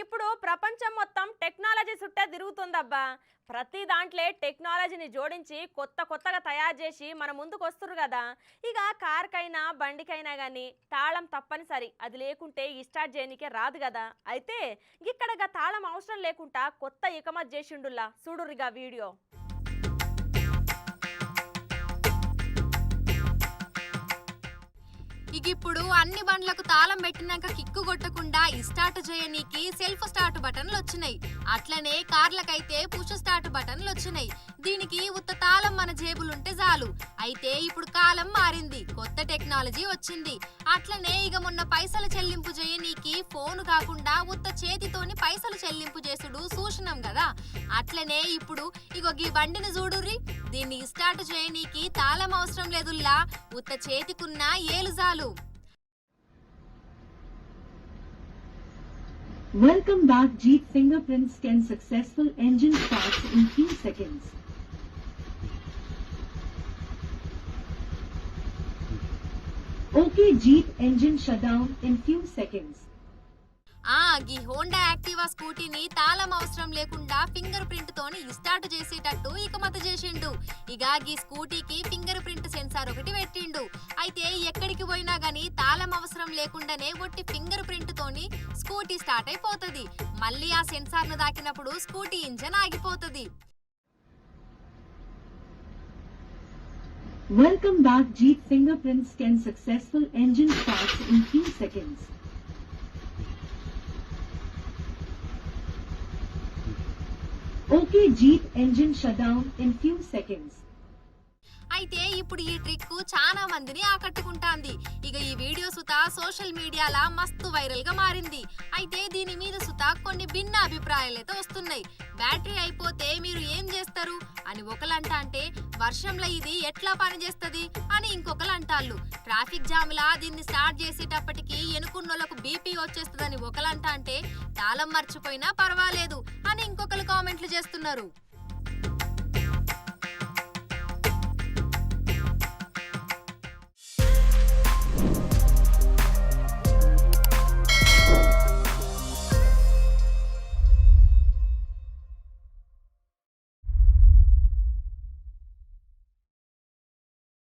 ఇప్పుడు ప్రపంచం మొత్తం టెక్నాలజీ చుట్టే తిరుగుతుందబ్బా. ప్రతి దాంట్లో టెక్నాలజీని జోడించి కొత్తగా తయారు చేసి మన ముందుకు వస్తున్నారు కదా. ఇక కార్కైనా బండికైనా కానీ తాళం తప్పనిసరి, అది లేకుంటే ఈ స్టార్ట్ చేయనికే రాదు కదా. అయితే ఇక్కడ తాళం అవసరం లేకుండా కొత్త ఇకమత్ చేసిండుల్లా, చూడుర్రిగా వీడియో. ఇప్పుడు అన్ని బండ్లకు తాళం పెట్టినాక కిక్కు కొట్టకుండా స్టార్ట్ చేయనీకి సెల్ఫ్ స్టార్ట్ బటన్లు వచ్చినాయి. అట్లనే కార్లకైతే పుష్ స్టార్ట్ బటన్లు వచ్చినాయి. దీనికి ఉత్త తాళం మన జేబులుంటే చాలు. అయితే ఇప్పుడు కాలం మారింది, కొత్త టెక్నాలజీ వచ్చింది. అట్లనే ఇక మొన్న పైసలు చెల్లింపు చేయనీకి ఫోన్ కాకుండా ఉత్త చేతితోని పైసలు చెల్లింపు చేసుడు చూసినాం కదా. అట్లనే ఇప్పుడు ఇగో ఈ బండిని చూడుర్రి, దీన్ని స్టార్ట్ చేయనీకి తాళం అవసరం లేదుల్లా, ఉత్త చేతికున్న ఏలు చాలు. Welcome back. Jeep fingerprints can successful engine starts in few seconds. Okay, Jeep engine shutdown in few seconds. గీ హోండా యాక్టివా స్కూటీని తాళం అవసరం లేకుండా ఫింగర్ ప్రింట్ తోని స్టార్ట్ చేసేటట్టు ఇకమత చేసిండు. ఇక గీ స్కూటీకి ఫింగర్ ప్రింట్ సెన్సార్ ఒకటి పెట్టిండు. అయితే ఎక్కడికి పోయినా గానీ తాళం అవసరం లేకుండానే ఒట్టి ఫింగర్ ప్రింట్ తోని స్కూటీ స్టార్ట్ అయిపోతది. మళ్ళీ ఆ సెన్సార్ ను దాకినప్పుడు స్కూటీ ఇంజన్ ఆగిపోతది. Welcome back. Jeep fingerprints can successful engine starts in few seconds. Okay, Jeep engine shutdown in few seconds. అయితే ఇప్పుడు ఈ ట్రిక్ చాలా మందిని ఆకట్టుకుంటాంది. ఇక ఈ వీడియో సుత సోషల్ మీడియాలో మస్తు వైరల్ గా మారింది. అయితే దీని మీద సుత కొన్ని భిన్న అభిప్రాయాలైతే వస్తున్నాయి. బ్యాటరీ అయిపోతే మీరు ఏం చేస్తారు అని ఒకలంటా, అంటే వర్షంలో ఇది ఎట్లా పనిచేస్తుంది అని ఇంకొకరు అంటాళ్ళు. ట్రాఫిక్ జామ్ లా దీన్ని స్టార్ట్ చేసేటప్పటికి ఎనుకున్నోళ్లకు బీపీ వచ్చేస్తుందని ఒకలంటా, అంటే తాళం మర్చిపోయినా పర్వాలేదు అని ఇంకొకరు కామెంట్లు చేస్తున్నారు.